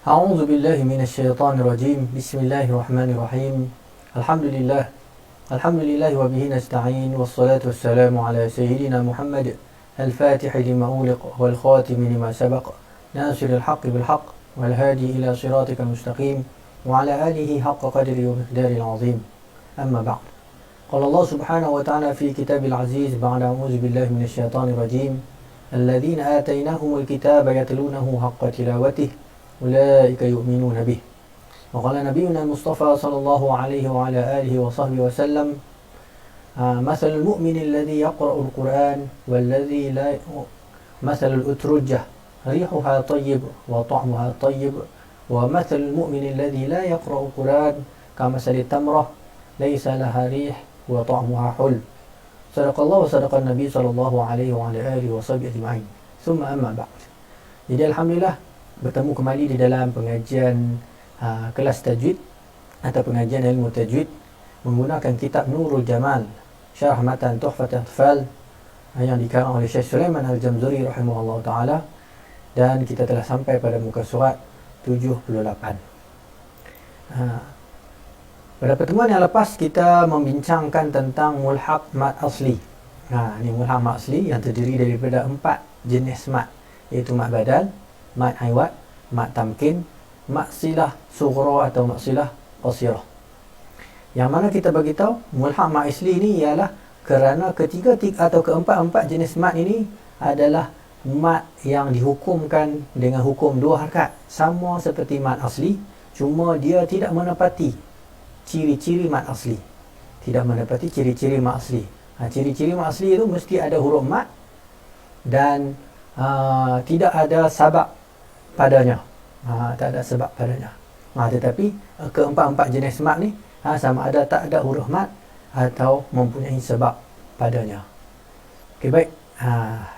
أعوذ بالله من الشيطان الرجيم. بسم الله الرحمن الرحيم. الحمد لله وبه نستعين، والصلاة والسلام على سيدنا محمد الفاتح لما أغلق والخاتم لما سبق، ناصر الحق بالحق والهادي إلى صراطك المستقيم، وعلى آله حق قدره ومقداره العظيم. أما بعد، قال الله سبحانه وتعالى في كتاب العزيز بعد أعوذ بالله من الشيطان الرجيم: الذين آتيناهم الكتاب يتلونه حق تلاوته أولئك يؤمنون به. وقال نبينا المصطفى صلى الله عليه وعلى آله وصحبه وسلم: مثل المؤمن الذي يقرأ القرآن والذي لا مثل الأترجة ريحها طيب وطعمها طيب، ومثل المؤمن الذي لا يقرأ القرآن كمثل التمرة ليس لها ريح وطعمها حل. صدق الله وصدق النبي صلى الله عليه وعلى آله وصحبه أجمعين. ثم أما بعد. Jadi alhamdulillah bertemu kembali di dalam pengajian kelas tajwid atau pengajian ilmu tajwid menggunakan kitab Nurul Jamal Syarah Matan Tuhfatul Atfal yang dikarang oleh Syekh Sulaiman Al-Jamzuri rahimahullah ta'ala, dan kita telah sampai pada muka surat 78. Pada pertemuan yang lepas kita membincangkan tentang mulhaq mat asli. Ini mulhaq mat asli yang terdiri daripada 4 jenis mat, iaitu mat badal, mat aiwat, mat tamkin, mat silah sughra atau mat silah qasirah. Yang mana kita bagi tahu mulhaq mat asli ini ialah kerana ketiga atau keempat jenis mat ini adalah mat yang dihukumkan dengan hukum 2 harakat, sama seperti mat asli, cuma dia tidak menepati ciri-ciri mat asli. Tidak menepati ciri-ciri mat asli. Ciri-ciri mat asli itu mesti ada huruf mat dan tidak ada sabab padanya. Tak ada sebab padanya. Tetapi keempat jenis mat ni sama ada tak ada huruf mat atau mempunyai sebab padanya. Okey, baik.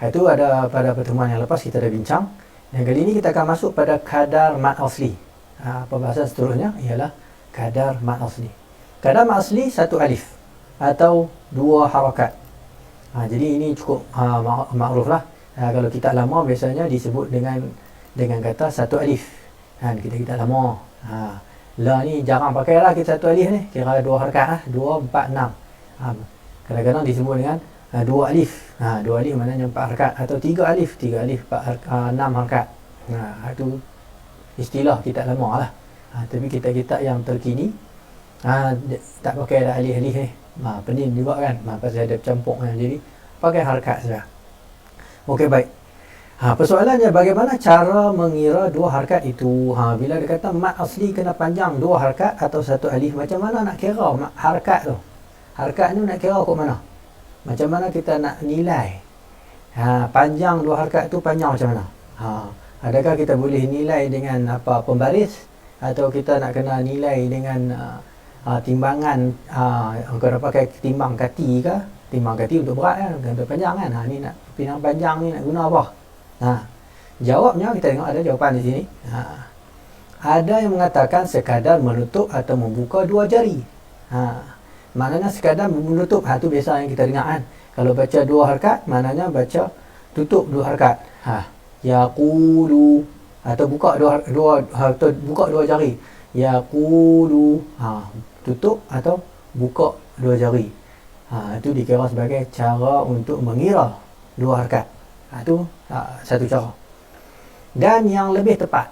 Itu ada pada pertemuan yang lepas kita dah bincang. Dan kali ini kita akan masuk pada kadar mat asli. Pembahasan seterusnya ialah kadar mat asli. Kadar mat asli 1 alif atau 2 harakat. Jadi ini cukup makruf lah. Kalau kita lama biasanya disebut dengan kata 1 alif. Kita lama. La ni jarang pakai lah kita 1 alif ni. Kira 2 harakat lah. 2, 4, 6. Kadang-kadang disebut dengan 2 alif. 2 alif maknanya 4 harakat. Atau 3 alif. 3 alif 6 harakat. Itu istilah kita lama lah. Tapi kita yang terkini tak pakai dah alif-alif ni. Pening juga kan. Pasal ada campur kan. Jadi pakai harakat saja. Okey, baik. Persoalannya bagaimana cara mengira 2 harakat itu? Bila dia kata mat asli kena panjang 2 harakat atau 1 alif, macam mana nak kira harakat tu? Harakat tu nak kira ke mana? Macam mana kita nak nilai? Panjang 2 harakat tu panjang macam mana? Adakah kita boleh nilai dengan pembaris? Atau kita nak kena nilai dengan timbangan, kalau pakai timbang kati ke? Timbang kati untuk berat kan, untuk panjang kan. Ni nak timbang panjang ni nak guna apa? Jawabnya kita tengok ada jawapan di sini. Ada yang mengatakan sekadar menutup atau membuka 2 jari. Maknanya sekadar menutup, tu biasa yang kita dengar kan. Kalau baca 2 harakat, maknanya baca tutup 2 harakat. Yaqulu, atau buka buka 2 jari. Yaqulu, tutup atau buka 2 jari. Itu dikira sebagai cara untuk mengira 2 harakat. Itu satu cara. Dan yang lebih tepat,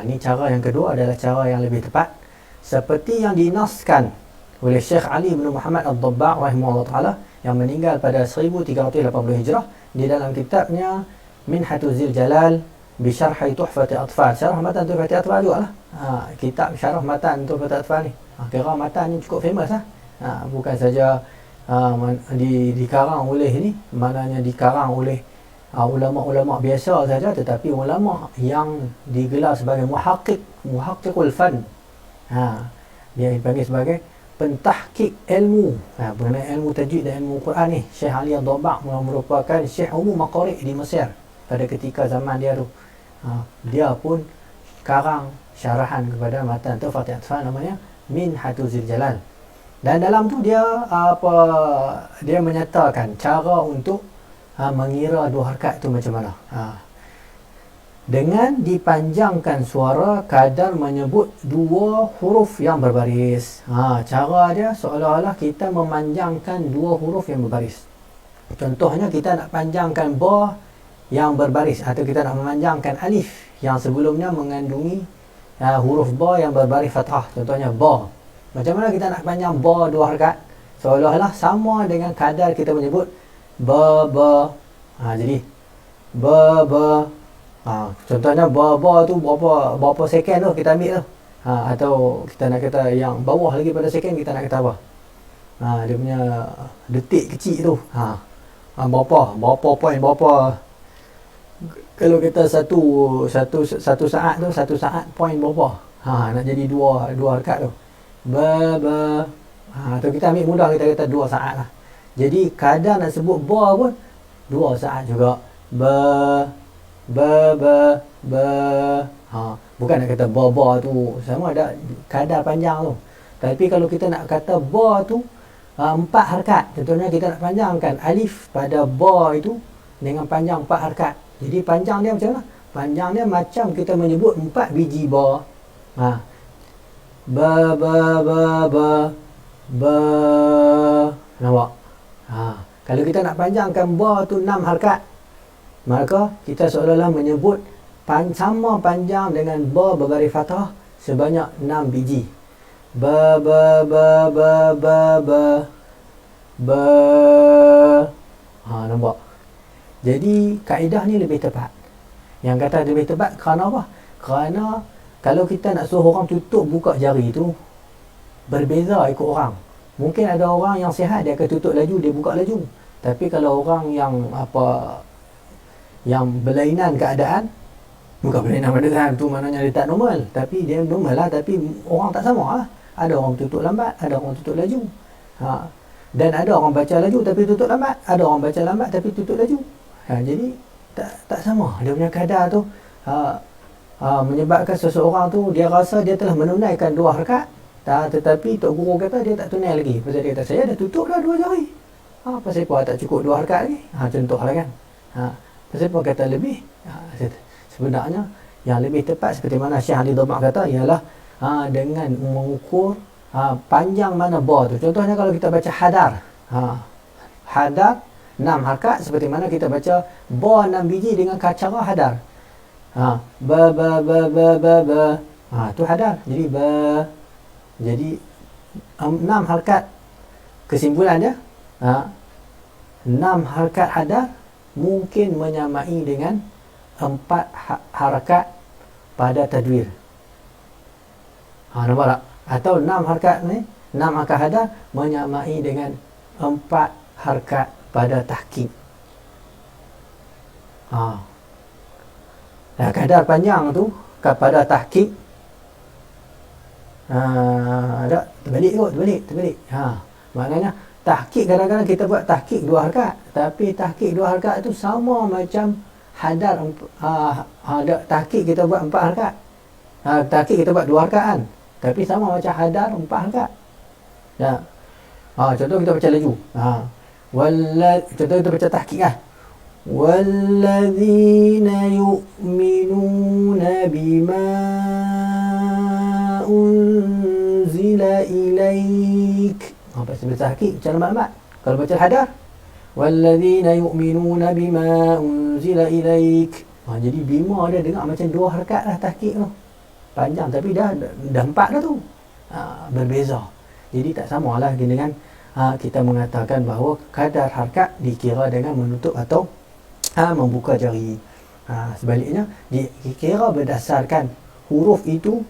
ini cara yang kedua adalah cara yang lebih tepat, seperti yang dinaskan oleh Syekh Ali bin Muhammad Ad-Dabbagh rahimahullah ta'ala, yang meninggal pada 1380 Hijrah, di dalam kitabnya Minhatul Jalal Bisyarhi Tuhfatul Atfal. Syarah Matan Tuhfatul Atfal juga lah. Kitab Syarah Matan Tuhfatul Atfal ni. Kira matan ni cukup famous lah. Bukan saja dikarang oleh ni, maknanya dikarang oleh ulama-ulama biasa saja, tetapi ulama yang digelar sebagai muhaqqiqul fan. Dia dipanggil sebagai pentahqiq ilmu mengenai ilmu tajwid dan ilmu Quran ni. Syekh Ali Ad-Dabbagh merupakan Syekh umum maqari di Mesir pada ketika zaman dia tu. Dia pun karang syarahan kepada matan Tuhfatul Atfal, namanya Minhatul Jalal. Dan dalam tu dia menyatakan cara untuk mengira 2 harakat tu macam mana. Dengan dipanjangkan suara kadar menyebut dua huruf yang berbaris. Cara dia seolah-olah kita memanjangkan dua huruf yang berbaris. Contohnya kita nak panjangkan ba yang berbaris, atau kita nak memanjangkan alif yang sebelumnya mengandungi huruf ba yang berbaris fathah. Contohnya ba. Macam mana kita nak panjang ba 2 harakat? Seolah-olah sama dengan kadar kita menyebut ba. Jadi ba. Contohnya ba tu berapa second tu kita ambil tu. Atau kita nak kata yang bawah lagi pada second, kita nak kata apa? Dia punya detik kecil tu. Berapa point, berapa. Kalau kita satu saat tu, satu saat point berapa? Nak jadi dua harakat tu. Ba. Atau kita ambil mudah, kita kata 2 saat lah. Jadi kadar nak sebut ba pun 2 saat juga. Ba. Bukan nak kata ba tu sama ada kadar panjang tu. Tapi kalau kita nak kata ba tu 4 harakat, contohnya kita nak panjangkan alif pada ba itu dengan panjang 4 harakat. Jadi panjang dia macam mana? Panjang dia macam kita menyebut 4 biji ba. Ba. Nampak? Kalau kita nak panjangkan ba tu 6 harakat, maka kita seolah-olah menyebut sama panjang dengan ba berbaris fathah sebanyak 6 biji. Ba. Nampak? Jadi kaedah ni lebih tepat. Yang kata lebih tepat kerana apa? Kerana kalau kita nak suruh orang tutup buka jari tu, berbeza ikut orang. Mungkin ada orang yang sihat, dia akan tutup laju, dia buka laju. Tapi kalau orang yang berlainan keadaan, bukan berlainan keadaan tu maknanya dia tak normal, tapi dia normal lah, tapi orang tak sama lah. Ada orang tutup lambat, ada orang tutup laju. Dan ada orang baca laju tapi tutup lambat, ada orang baca lambat tapi tutup laju. Jadi tak sama dia punya kadar tu. Menyebabkan seseorang tu dia rasa dia telah menunaikan 2 harakat, tetapi tok guru kata dia tak tunai lagi. Pasal dia kata saya dah tutup dah 2 jari. Pasal apa tak cukup 2 harakat lagi? Contohlah kan. Pasal apa kata lebih? Sebenarnya yang lebih tepat seperti mana Syekh Ali Dhamak kata ialah dengan mengukur panjang mana ba tu. Contohnya kalau kita baca hadar. Hadar 6 harakat, seperti mana kita baca ba 6 biji dengan cara hadar. Ba. Tu hadar. Jadi ba. Jadi 6 harakat. Kesimpulan dia 6 harakat hadar mungkin menyamai dengan 4 harakat pada tadwir. Nampak tak? Atau 6 harakat ni, 6 harakat hadar menyamai dengan 4 harakat pada tahqiq. Kadar panjang tu pada tahqiq ada terbalik. Maknanya tahqiq kadang-kadang kita buat tahqiq 2 harakat, tapi tahqiq 2 harakat tu sama macam hadar. Tahqiq kita buat 4 harakat. Tahqiq kita buat 2 harakaat, tapi sama macam hadar 4 harakat. Contoh kita baca laju. Contoh kita baca tahqiq lah. Walladzina yu'minuna bima unzila ilaik. Pasal baca tahqiq macam lambat. Kalau baca hadar, walladzina yu'minuna bima unzila ilaik. Jadi bima dia dengar macam 2 harakat lah tahqiq tu. Panjang tapi dah 4 dah tu. Berbeza. Jadi tak sama lah dengan kita mengatakan bahawa kadar harakat dikira dengan menutup atau membuka jari. Sebaliknya dikira berdasarkan huruf itu,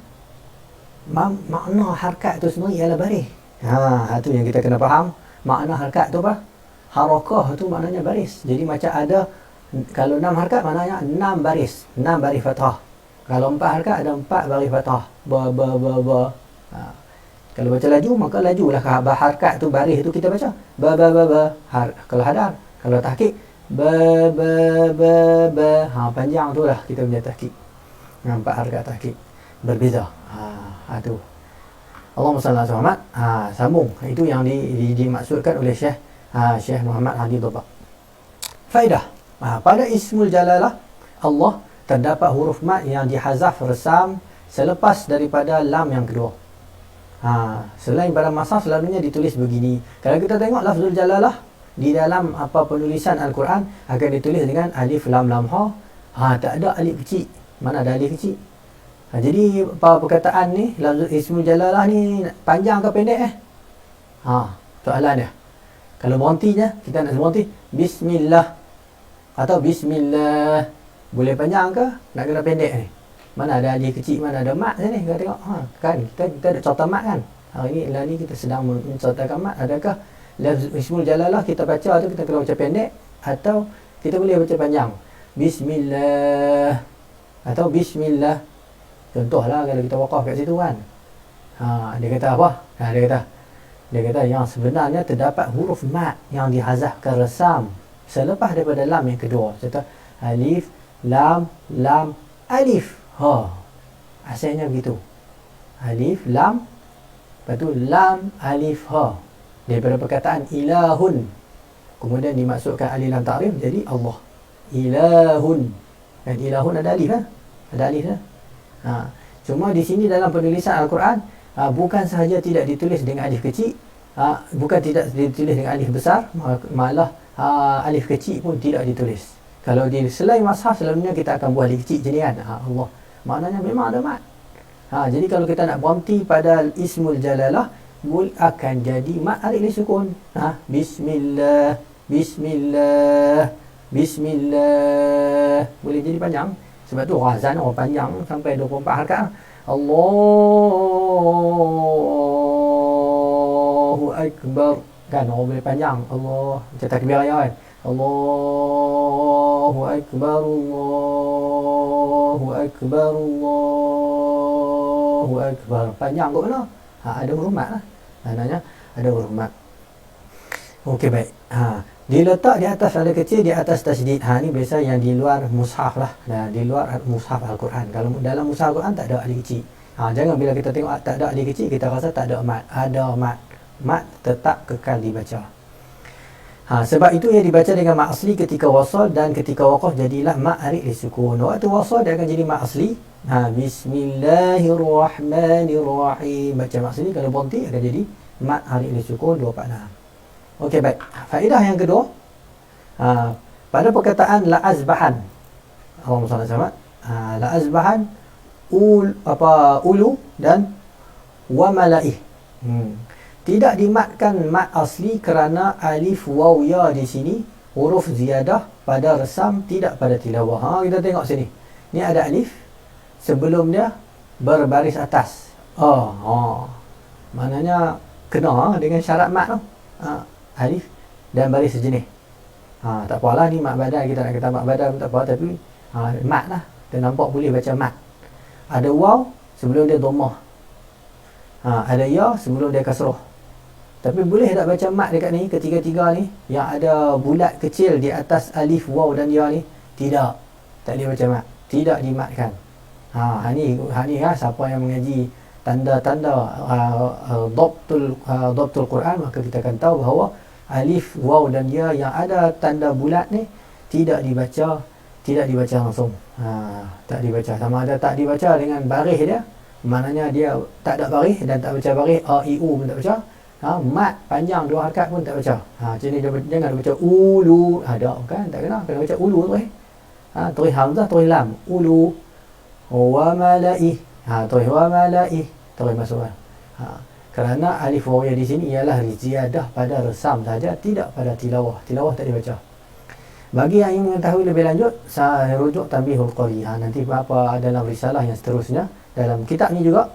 makna harakat itu sendiri ialah baris. Itu yang kita kena faham. Makna harakat tu apa? Harakah tu maknanya baris. Jadi macam ada, kalau 6 harakat maknanya 6 baris, 6 baris fathah. Kalau 4 harakat ada 4 baris fathah. Ba. Kalau baca laju, maka lajulah harakat tu, baris tu kita baca ba. Kalau hadar, kalau tahqiq ba. Panjang tu lah kita punya tahqiq. 4 harakat tahqiq berbeza. Tu. Allahumma salli ala Muhammad. Sambung. Itu yang dimaksudkan oleh Syekh Muhammad Ali Dhamak. Faedah. Pada ismul jalalah Allah terdapat huruf mat yang dihazaf resam selepas daripada lam yang kedua. Selain pada mushaf selalunya ditulis begini. Kalau kita tengok lafzul jalalah di dalam penulisan Al-Quran akan ditulis dengan alif lam lam ha. Tak ada alif kecil. Mana ada alif kecil? Jadi perkataan ni lafzul ismul jalalah ni panjang ke pendek soalan dia. Kalau berhentinya, kita nak berhenti bismillah atau bismillah, boleh panjang ke nak kena pendek ni? Mana ada alif kecil, mana ada mat ni? Kita tengok kan kita ada contoh mat kan. Hari ni kita sedang mencontohkan mat. Adakah lafz ismul jalalah kita baca tu kita kena baca pendek atau kita boleh baca panjang? Bismillah atau bismillah. Contohlah kalau kita wakaf kat situ kan. Dia kata apa? Dia kata yang sebenarnya terdapat huruf mat yang dihazafkan resam selepas daripada lam yang kedua. Contoh alif lam lam alif asalnya begitu. Alif lam, lepas tu lam alif daripada perkataan ilahun, kemudian dimaksudkan alif lam ta'rif jadi Allah. Ilahun, dan ilahun ada alif ada alif cuma di sini dalam penulisan Al-Quran bukan sahaja tidak ditulis dengan alif kecil, bukan tidak ditulis dengan alif besar, malah alif kecil pun tidak ditulis. Kalau di selain mushaf selalunya kita akan buat alif kecil je kan. Allah, maknanya memang ada mat. Jadi kalau kita nak berhenti pada ismul jalalah akan jadi mat alif sukun. Bismillah, bismillah, bismillah, boleh jadi panjang. Sebab tu azan orang panjang sampai 24 harakat. Allahu Akbar kan, orang boleh panjang. Allah macam takbir raya kan. Allahu Akbar, Allahu Akbar, Allahu Akbar. Panjang kot mana? Ada huruf mat lah. Maknanya ada huruf mat. Okey, baik. Diletak di atas ada kecil, di atas tasydid. Ni biasa yang di luar mushaf lah. Di luar mushaf Al-Quran. Kalau dalam mushaf Al-Quran tak ada alif kecil. Jangan bila kita tengok tak ada alif kecil kita rasa tak ada mat. Ada mat. Mat tetap kekal dibaca. Sebab itu ia dibaca dengan mat asli ketika wasal dan ketika waqaf jadilah mat alif disukun. Waktu wasal dia akan jadi mat asli. Bismillahirrahmanirrahim. Baca mat asli, kalau berhenti akan jadi mat alif disukun 246. Okey, baik. Faedah yang kedua, pada perkataan la azbahan. Allahumma salli alaihi wasallam. La azbahan ulu dan wa malaih. Tidak dimatkan mat asli kerana alif waw ya di sini huruf ziyadah pada resam, tidak pada tilawah. Kita tengok sini. Ni ada alif sebelum dia berbaris atas. Maknanya kena dengan syarat mat tu. Alif dan baris sejenis. Tak apalah ni mat badal, kita nak kata mat badal pun tak apa, tapi mat lah. Dia nampak boleh baca mat. Ada waw sebelum dia dhammah. Ada ya sebelum dia kasrah. Tapi boleh tak baca mat dekat ni, ketiga-tiga ni yang ada bulat kecil di atas alif, waw dan ya ni? Tidak. Tak boleh baca mat. Tidak dimatkan. Ni siapa yang mengaji tanda-tanda dhabtul Quran, maka kita akan tahu bahawa alif, waw dan ya yang ada tanda bulat ni tidak dibaca langsung. Tak dibaca. Sama ada tak dibaca dengan baris dia, maknanya dia tak ada baris dan tak baca baris, a i u pun tak baca. Mat panjang 2 harakat pun tak baca. Jadi jangan baca ulu. Ada kan? Tak kena baca ulu terus. Terus hamzah, terus lam. Ulu wa malaih. Terus wa malaih. Terus masuk. Kerana alif waw di sini ialah ziyadah pada resam saja, tidak pada tilawah. Tilawah tak dibaca. Bagi yang ingin mengetahui lebih lanjut, saya rujuk Tanbihul Qari. Nanti apa dalam risalah yang seterusnya, dalam kitab ni juga,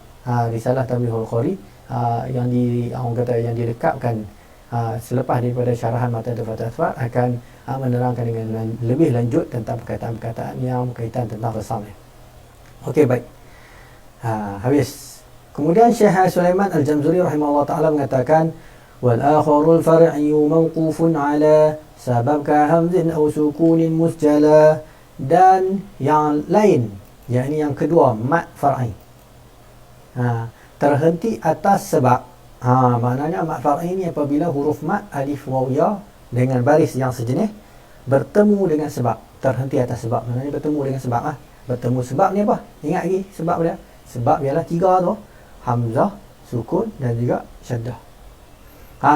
risalah Tanbihul Qari, yang dilekapkan selepas daripada syarahan Matan Fatwa akan menerangkan dengan lebih lanjut tentang perkataan-perkataan yang berkaitan tentang resam ni. Okey, baik. Habis. Kemudian Syekh Sulaiman Al-Jamzuri rahimahullah ta'ala mengatakan, wal akharul far'iyyu mawqufun ala sabab ka hamzin aw sukunin musjala. Dan yang lain, yakni yang kedua, mat far'i, terhenti atas sebab. Maknanya mat far'i ni apabila huruf mat alif waw ya dengan baris yang sejenis bertemu dengan sebab, terhenti atas sebab, maknanya bertemu dengan sebab. bertemu. Sebab ni apa? Ingat lagi sebab dia? Sebab ialah 3 tu, hamzah, sukun dan juga syaddah.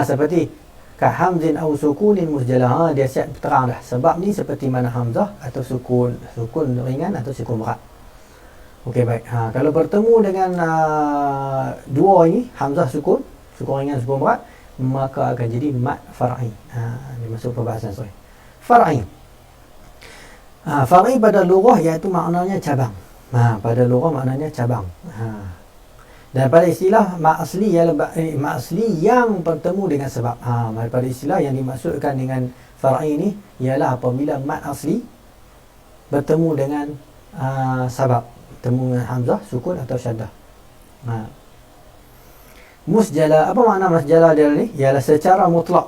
Seperti ka hamzin aw sukunin musjalah. Dia siap terang dah. Sebab ni seperti mana hamzah atau sukun ringan atau sukun berat. Okey, baik. Kalau bertemu dengan dua ini, hamzah sukun ringan, sukun berat, maka akan jadi mat far'i. Ini masuk perbahasan sahih. Far'i. Far'i pada lughah iaitu maknanya cabang. Pada lughah maknanya cabang. Dan pada istilah mat asli ialah mat asli yang bertemu dengan sebab. Pada istilah yang dimaksudkan dengan far'i ini ialah apabila mat asli bertemu dengan sabab, bertemu dengan hamzah, sukun atau syaddah. Musjala, apa makna musjala dia ni? Ialah secara mutlak.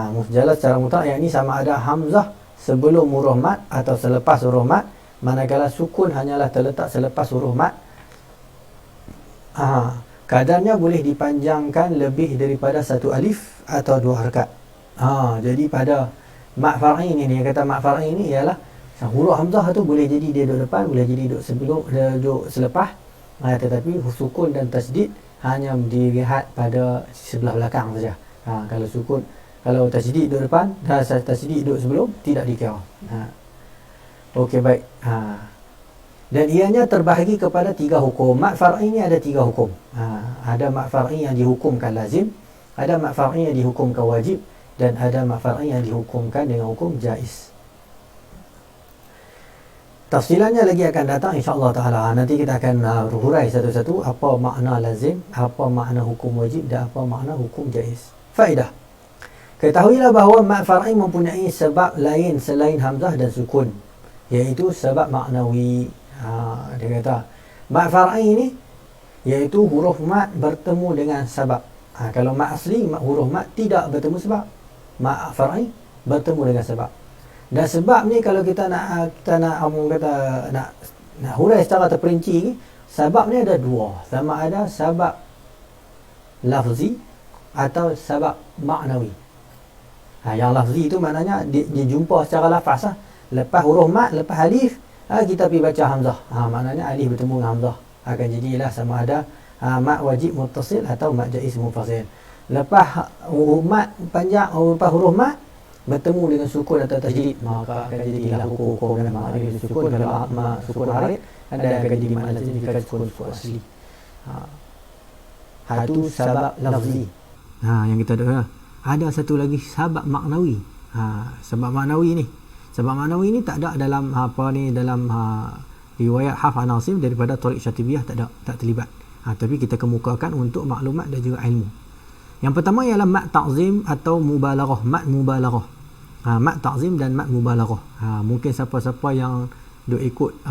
Musjala secara mutlak, yang ini sama ada hamzah sebelum huruf mat atau selepas huruf mat, manakala sukun hanyalah terletak selepas huruf mat. Kadarnya boleh dipanjangkan lebih daripada 1 alif atau 2 harakat. Jadi pada mat far'i ni, yang kata mat far'i ni ialah huruf hamzah tu boleh jadi dia duduk depan, boleh jadi duduk sebelum, duduk selepas, tetapi sukun dan tasydid hanya dilihat pada sebelah belakang saja. Kalau sukun, kalau tasydid duduk depan dan tasydid duduk sebelum, tidak dikira. Okey, baik. Dan ianya terbahagi kepada 3 hukum. Mat far'i ni ada 3 hukum. Ada mat far'i yang dihukumkan lazim, ada mat far'i yang dihukumkan wajib, dan ada mat far'i yang dihukumkan dengan hukum jaiz. Tafsilannya lagi akan datang insya-Allah taala. Nanti kita akan hurai satu-satu apa makna lazim, apa makna hukum wajib dan apa makna hukum jaiz. Faedah. Ketahuilah bahawa mat far'i mempunyai sebab lain selain hamzah dan sukun, iaitu sebab maknawi. Dia kata mat far'i ni iaitu huruf mat bertemu dengan sebab. Kalau mat asli, huruf mat tidak bertemu sebab. Mat far'i bertemu dengan sebab. Dan sebab ni kalau kita nak hurai secara terperinci, sebab ni ada 2. Sama ada sebab lafzi atau sebab maknawi. Yang lafzi itu maknanya dia jumpa secara lafaz. Lepas huruf mat, lepas alif, kita pergi baca hamzah. Maknanya alif bertemu dengan hamzah. Akan jadilah sama ada mat wajib muttasil atau mat jaiz munfasil. Lepas huruf mat panjang, lepas huruf mat bertemu dengan sukun atau tasydid, maka akan jadilah hukum dengan mat alif sukun. Kalau mat sukun harid, anda akan jadi mat lazim jika sukun asli. Itu sebab lafzi. Yang kita ada satu lagi sebab maknawi. Sebab maknawi ni, sebab maknawi ni tak ada dalam dalam riwayat Hafs an Asim daripada Thariq Syatibiyah, tak terlibat. Tapi kita kemukakan untuk maklumat dan juga ilmu. Yang pertama ialah mat ta'zim atau mubalaghah, mat mubalaghah. Mat ta'zim dan mat mubalaghah. Mungkin siapa-siapa yang duk ikut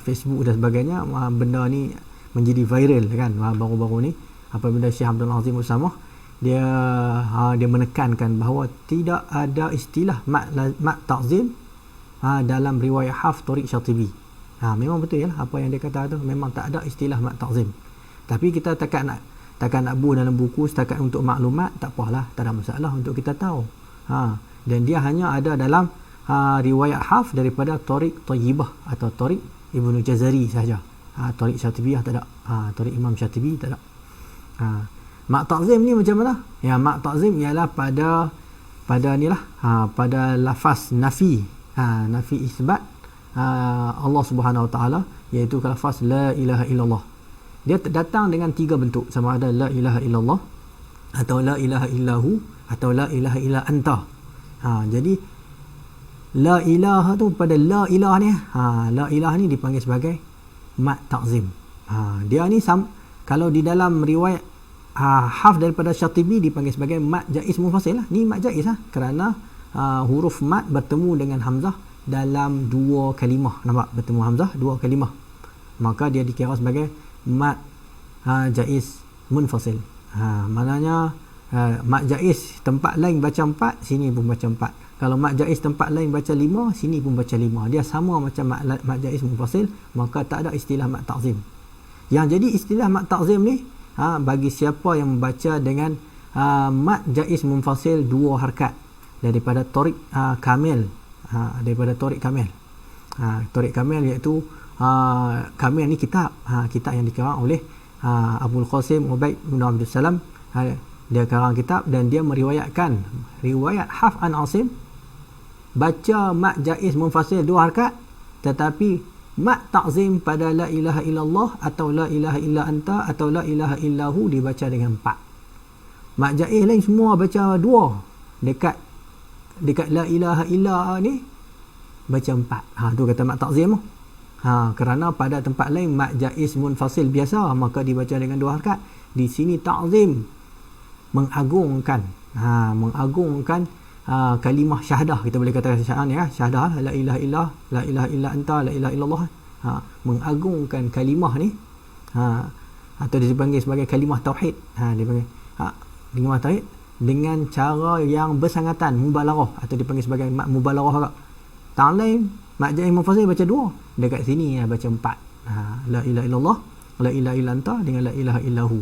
Facebook dan sebagainya, benda ni menjadi viral kan baru-baru ni. Apabila Syekh Abdul Azim Usamah dia menekankan bahawa tidak ada istilah mat ta'zim dalam riwayat Hafs Thariq Syatibi. Memang betul ya apa yang dia kata tu, memang tak ada istilah mat ta'zim. Tapi kita takkan nak buat dalam buku setakat untuk maklumat, tak apalah, tak ada masalah untuk kita tahu. Dan dia hanya ada dalam riwayat Hafs daripada Thariq Thayyibah atau Thariq Ibnu Jazari saja. Thariq Syatibiyah tak ada. Thariq Imam Syatibi tak ada. Mak ta'zim ni macam mana? Ya, mak ta'zim ialah pada inilah pada lafaz nafi, nafi isbat Allah Subhanahu Wa Taala, iaitu lafaz la ilaha illallah. Dia datang dengan 3 bentuk, sama ada la ilaha illallah atau la ilaha illahu atau la ilaha illa anta. Jadi la ilaha tu pada la ilah ni, la ilah ni dipanggil sebagai mat ta'zim. Dia ni kalau di dalam riwayat Hafs daripada Syatibi dipanggil sebagai mat jaiz munfasil lah. Ni mat jaiz lah kerana huruf mat bertemu dengan hamzah dalam 2 kalimah. Nampak? Bertemu hamzah 2 kalimah. Maka dia dikira sebagai mat jaiz munfasil. Maknanya mat jaiz tempat lain baca 4, sini pun baca 4. Kalau mat jaiz tempat lain baca 5, sini pun baca 5. Dia sama macam mat jaiz munfasil, maka tak ada istilah mat ta'zim. Yang jadi istilah mat ta'zim ni bagi siapa yang membaca dengan mat jaiz munfasil 2 harakat daripada Thariq Kamil, daripada Thariq Kamil. Thariq Kamil iaitu kami ni kitab kitab yang dikarang oleh Abul Qasim Ubaid bin Abdul Salam. Dia karang kitab dan dia meriwayatkan riwayat Hafs an Asim baca mat jaiz munfasil 2 harakat, tetapi mat ta'zim pada la ilaha illallah atau la ilaha illa anta atau la ilaha illahu dibaca dengan 4. Mat jaiz lain semua baca 2, dekat la ilaha illa ni baca 4. Tu kata mat ta'zim. Kerana pada tempat lain mat jaiz munfasil biasa maka dibaca dengan 2 harakat. Di sini ta'zim mengagungkan kalimah syahadah, kita boleh katakan syahadah la ilaha illallah, la ilaha illa anta, la ilaha illallah. Mengagungkan kalimah ni atau dipanggil sebagai kalimah tauhid. Dipanggil kalimah tauhid dengan cara yang bersangatan, mubalarah, atau dipanggil sebagai mat mubalarah juga. Tak lain mat jaiz munfasil baca 2, dekat sini baca 4. La ilaha illallah, la ilaha illa anta dengan la ilaha illahu.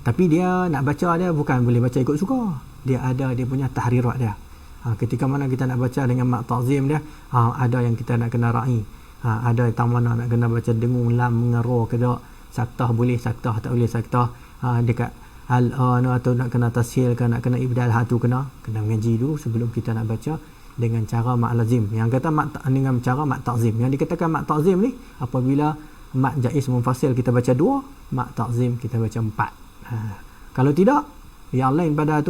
Tapi dia nak baca dia bukan boleh baca ikut suka. Dia ada dia punya tahrirat dia. Ketika mana kita nak baca dengan mat ta'zim dia, ada yang kita nak kena ra'i. Ada yang mana nak kena baca dengung lam mengeru ke tak, saktah boleh, saktah tak boleh, saktah dekat al-an atau nak kena tashil ke nak kena ibdal, tu kena mengaji dulu sebelum kita nak baca dengan cara mat lazim. Yang kata dengan cara mat ta'zim. Yang dikatakan mat ta'zim ni apabila mat jaiz munfasil kita baca 2, mat ta'zim kita baca 4. Kalau tidak, yang lain pada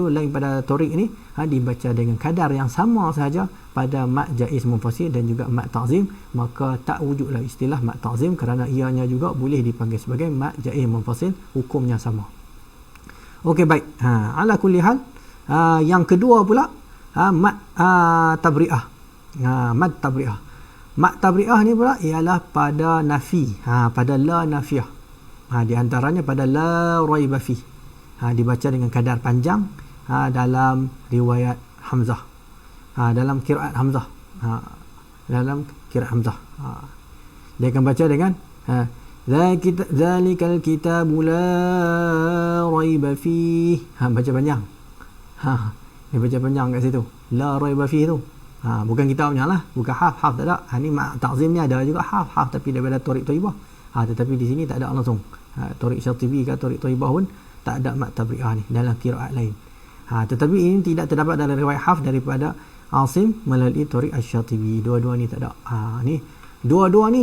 torik ni dibaca dengan kadar yang sama sahaja pada mat jaiz munfasil dan juga mat ta'zim, maka tak wujudlah istilah mat ta'zim kerana ianya juga boleh dipanggil sebagai mat jaiz munfasil, hukumnya sama. Okey, baik. Ala kulli hal, yang kedua pula mat tabri'ah. Mat tabri'ah. Mat tabri'ah ni pula ialah pada nafi, pada la nafiyah. Di antaranya pada la raiba fi. Dibaca dengan kadar panjang dalam riwayat Hamzah. Dalam qiraat Hamzah. Dalam qiraat Hamzah. Dia akan baca dengan zalikal kitabu la raiba fi. Baca panjang. Dia baca panjang kat situ. La raiba fi tu. Bukan kita punya lah, bukan haf tak ada. Ni mak ta'zim ni ada juga haf tapi daripada Thoriq Thaibah. Tetapi di sini tak ada langsung. Thoriq Syatibi ke Thoriq Thaibah pun tak ada mat tabri'ah ni dalam qiraat lain. Tetapi ini tidak terdapat dalam riwayat haf daripada Asim melalui Thoriq Asy-Syatibi. Dua-dua ni tak ada. Ni dua-dua ni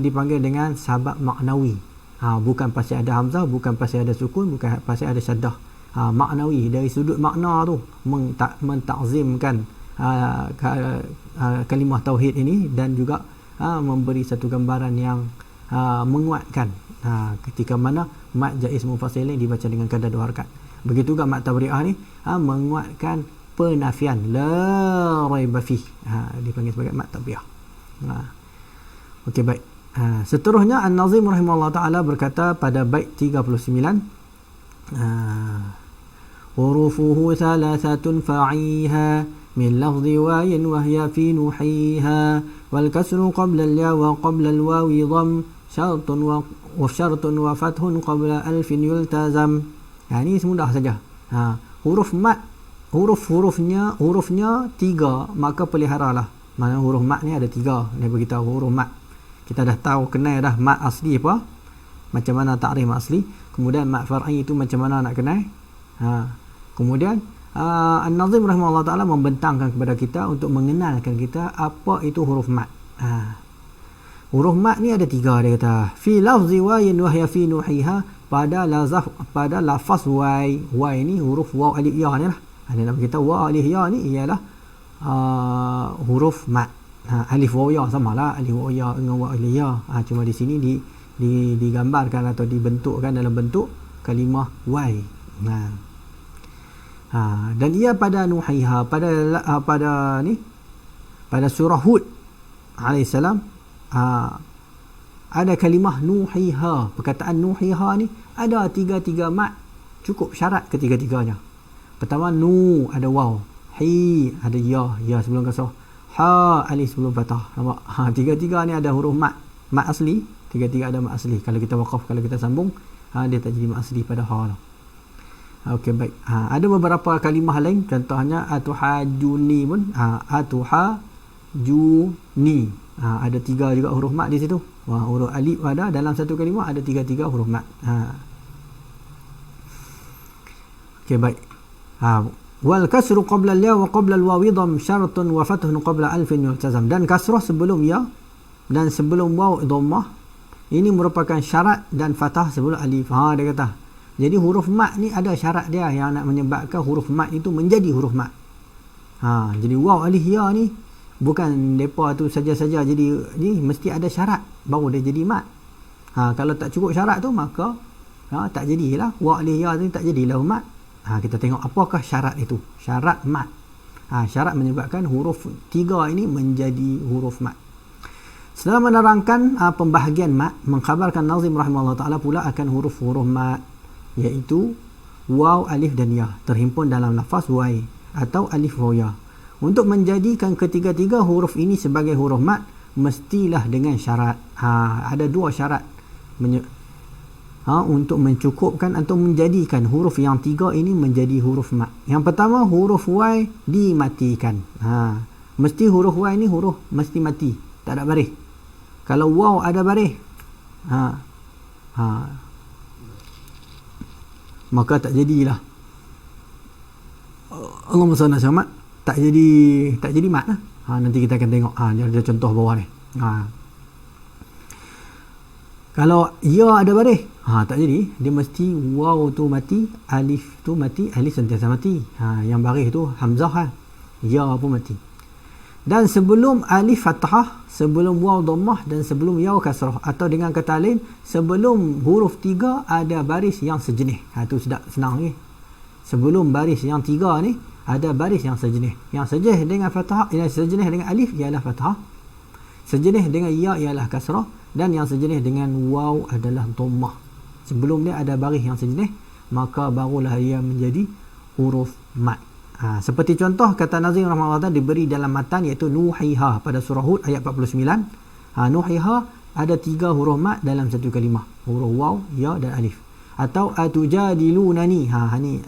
dipanggil dengan sabab maknawi. Bukan pasal ada hamzah, bukan pasal ada sukun, bukan pasal ada syaddah. Maknawi, dari sudut makna tu mentakzimkan kalimah tauhid ini dan juga memberi satu gambaran yang menguatkan ketika mana mat jaiz munfasil ini dibaca dengan kadar 2 harakat. Begitu juga mat tabri'ah ni menguatkan penafian la raiba fi, dipanggil sebagai mat tabri'ah. Okey, baik. Seterusnya An-Nazim rahimahullah taala berkata pada bait 39, hurufuhu thalathatun fa'iha min lafzi wayin wa hiya fi nuhiha wal kasru qabla al-ya wa qabla al-wawi dham syartun wa fathun qabla alfin yultazam. Ini semudah saja. Huruf mat, hurufnya 3, maka peliharalah. Mana huruf mat ni ada 3. Dia beritahu huruf mat. Kita dah tahu kenal dah mat asli apa, macam mana takrif mat asli. Kemudian mat far'i itu macam mana nak kenal. Kemudian An-Nazim rahimahullah ta'ala membentangkan kepada kita untuk mengenalkan kita apa itu huruf mat. Huruf mat ni ada 3, dia kata fi lafzi wayin wa hiya fi nuhiha, pada lafaz wai. Wai ni huruf waw alif ya ni lah. Dalam kita waw alif ya ni ialah huruf mat. Alif waw ya samalah, alif waw ya dengan waw alif ya. Cuma di sini digambarkan atau dibentukkan dalam bentuk kalimah wai. Dan ia pada nuhiha, pada surah Hud alaihissalam, ada kalimah nuhiha. Perkataan nuhiha ni ada 3 mat, cukup syarat ketiga-tiganya. Pertama, nu ada waw, hi ada ya sebelum kasrah, ha alif sebelum fathah. Nampak? 3 ni ada huruf mat asli. 3 ada mat asli. Kalau kita waqaf, kalau kita sambung, dia tak jadi mat asli pada ha lah. Okey, baik. Ada beberapa kalimah lain, contohnya atuhajuni pun, atuhajuni. Ada 3 juga huruf mat di situ. Huruf alif ada dalam satu kalimah, ada 3 huruf mat. Okey, baik. Wal kasru qabla al-ya wa qabla al-waw dham syaratun wa fathun qabla alfin yultazam. Dan kasrah sebelum ya dan sebelum waw dhammah ini merupakan syarat, dan fathah sebelum alif. Dia kata. Jadi huruf mat ni ada syarat dia yang nak menyebabkan huruf mat itu menjadi huruf mat. Jadi waw alif ya ni bukan depa tu saja-saja jadi ni, mesti ada syarat baru dia jadi mat. Kalau tak cukup syarat tu maka tak jadilah waw alif ya ni, tak jadilah mat. Kita tengok apakah syarat itu. Syarat mat. Syarat menyebabkan huruf 3 ini menjadi huruf mat. Setelah menerangkan pembahagian mat, mengkhabarkan Nazim rahimahullah ta'ala pula akan huruf-huruf mat, iaitu waw, alif dan ya, terhimpun dalam lafaz wai atau alif waw ya. Untuk menjadikan ketiga-tiga huruf ini sebagai huruf mat, mestilah dengan syarat. Ada 2 syarat untuk mencukupkan atau menjadikan huruf yang 3 ini menjadi huruf mat. Yang pertama, huruf wai dimatikan. Mesti huruf wai ini huruf mesti mati, tak ada baris. Kalau waw ada baris, maka tak jadilah. Allahumma salli ala Muhammad, tak jadi mat lah. Nanti kita akan tengok ada contoh bawah ni. Kalau ya ada baris, tak jadi. Dia mesti waw tu mati, alif tu mati, alif sentiasa mati. Yang baris tu hamzah, ya pun mati. Dan sebelum alif fathah, sebelum waw dhammah dan sebelum ya kasrah, atau dengan kata lain, sebelum huruf 3 ada baris yang sejenis. Itu senang ni. Sebelum baris yang 3 ni ada baris yang sejenis. Yang sejenis dengan fathah, yang sejenis dengan alif ialah fathah, sejenis dengan ya ialah kasrah, dan yang sejenis dengan waw adalah dhammah. Sebelum dia ada baris yang sejenis, maka barulah ia menjadi huruf mat. Seperti contoh kata Nazim rahimahullah diberi dalam matan, iaitu Nuhiha pada surah Hud ayat 49. Nuhiha ada 3 huruf mat dalam satu kalimah, huruf waw, ya dan alif. Atau atujadilunani, ni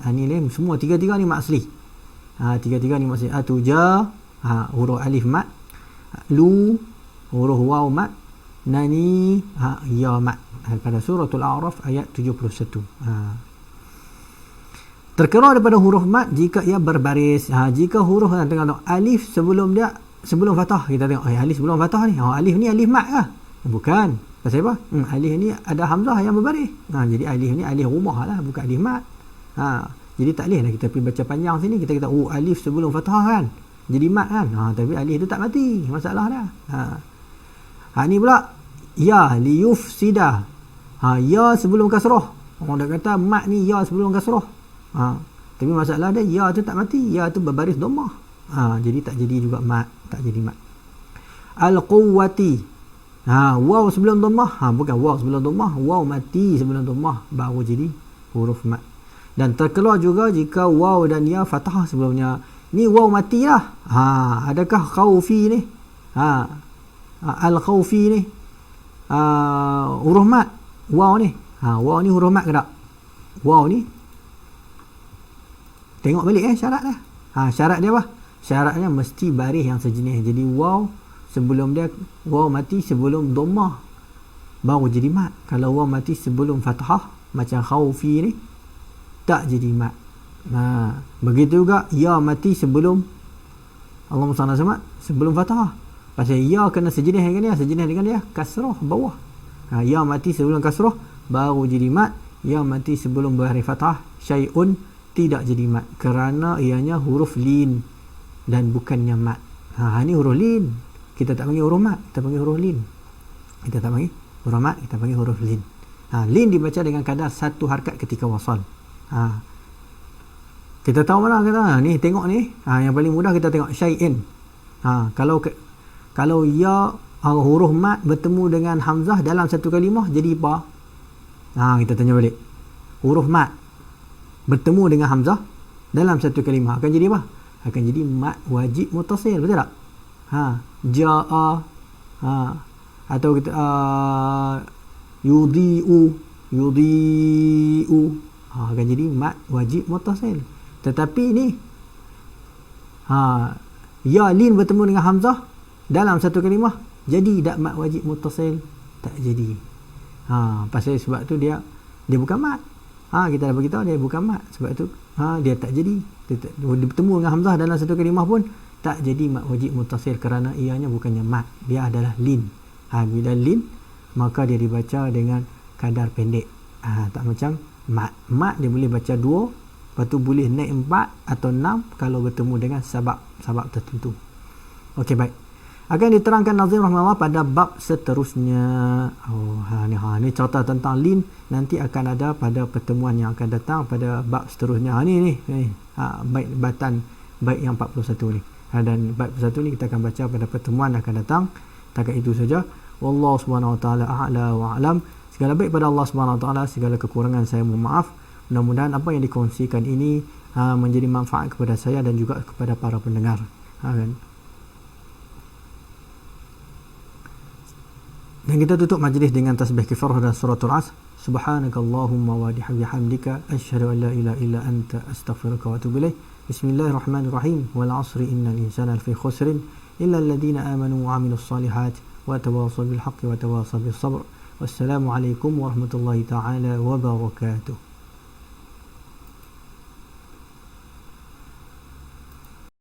semua tiga-tiga ni mat asli. Tiga-tiga ni mat asli. Huruf alif mat, lu huruf waw mat, nani ya mat pada suratul A'raf ayat 71. Terkeluar daripada huruf mat jika ia berbaris. Jika huruf tengok alif sebelum fathah, kita tengok alif sebelum fathah ni, alif ni alif mat kah? Bukan. Pasal apa? Alif ni ada hamzah yang berbaris. Jadi alif ni alif rumah lah, bukan alif mat. Jadi tak boleh lah kita pergi baca panjang sini, kita kata alif sebelum fathah kan, jadi mat kan. Tapi alif tu tak mati, masalah dah. Ni pula ya liyufsida. Ya sebelum kasrah. Orang dah kata mat ni ya sebelum kasrah. Tapi masalah dia ya tu tak mati, ya tu berbaris dhammah. Jadi tak jadi juga mat, tak jadi mat. Al-quwwati. Waw sebelum dhammah, bukan waw sebelum dhammah, waw mati sebelum dhammah baru jadi huruf mat. Dan terkeluar juga jika waw dan ya fathah sebelumnya. Ni waw mati lah. Adakah khawfi ni? Al-khawfi ni huruf mat. Waw ni waw ni huruf mat ke tak? Waw ni tengok balik syarat dah. Syarat dia apa? Syaratnya mesti baris yang sejenis. Jadi waw sebelum dia, waw mati sebelum dhammah baru jadi mat. Kalau waw mati sebelum fathah macam khawfi ni, tak jadi mat. Begitu juga ya mati sebelum Allahumma salli ala Muhammad, sebelum fathah. Pasal ya kena sejenis dengan dia kasrah bawah. Ya mati sebelum kasrah baru jadi mat. Ya mati sebelum baris fathah syai'un tidak jadi mat, kerana ianya huruf lin dan bukannya mat. Ni huruf lin, kita tak panggil huruf mat, kita panggil huruf lin. Kita tak panggil huruf mat, kita panggil huruf lin. Lin dibaca dengan kadar 1 harakat ketika wasal. Kita tahu mana kata ni, tengok ni, yang paling mudah kita tengok syai'in. Kalau ya huruf mat bertemu dengan hamzah dalam satu kalimah jadi apa? Kita tanya balik. Huruf mat bertemu dengan hamzah dalam satu kalimah akan jadi apa? Akan jadi mat wajib muttasil, betul tak? Jaa, atau kita yudhi'u, akan jadi mat wajib muttasil. Tetapi ni ya lin bertemu dengan hamzah dalam satu kalimah Jadi tak mat wajib muttasil? Tak jadi. Pasal sebab tu dia bukan mat. Kita dah beritahu dia bukan mat. Sebab tu dia tak jadi. Dia bertemu dengan hamzah dalam satu kalimah pun tak jadi mat wajib muttasil kerana ianya bukannya mat. Dia adalah lin. Bila lin maka dia dibaca dengan kadar pendek. Tak macam mat. Mat dia boleh baca 2, lepas tu boleh naik 4 atau 6 kalau bertemu dengan sabab tertentu. Okey, baik. Akan diterangkan Nazim rahimahullah pada bab seterusnya. Ni cerita tentang lin nanti akan ada pada pertemuan yang akan datang pada bab seterusnya. Ni bait batan bait yang 41 ni. Dan bait 41 ni kita akan baca pada pertemuan akan datang. Takat itu saja. Wallahu subhanahu wa taala a'la wa a'lam. Segala baik pada Allah Subhanahu wa taala, segala kekurangan saya mohon maaf. Mudah-mudahan apa yang dikongsikan ini menjadi manfaat kepada saya dan juga kepada para pendengar. Dan kita tutup majlis dengan tasbih kifarah dan suratul Asr. Subhanakallahumma wa bihamdika asyhadu an la ilaha illa anta astaghfiruka wa atubu ilaik. Bismillahirrahmanirrahim. Wal 'asri innal insana lafi khusrin illa alladhina amanu wa 'amilus solihat wa tawasaw bil haqqi wa tawasaw bis sabr. Wassalamualaikum warahmatullahi taala wabarakatuh.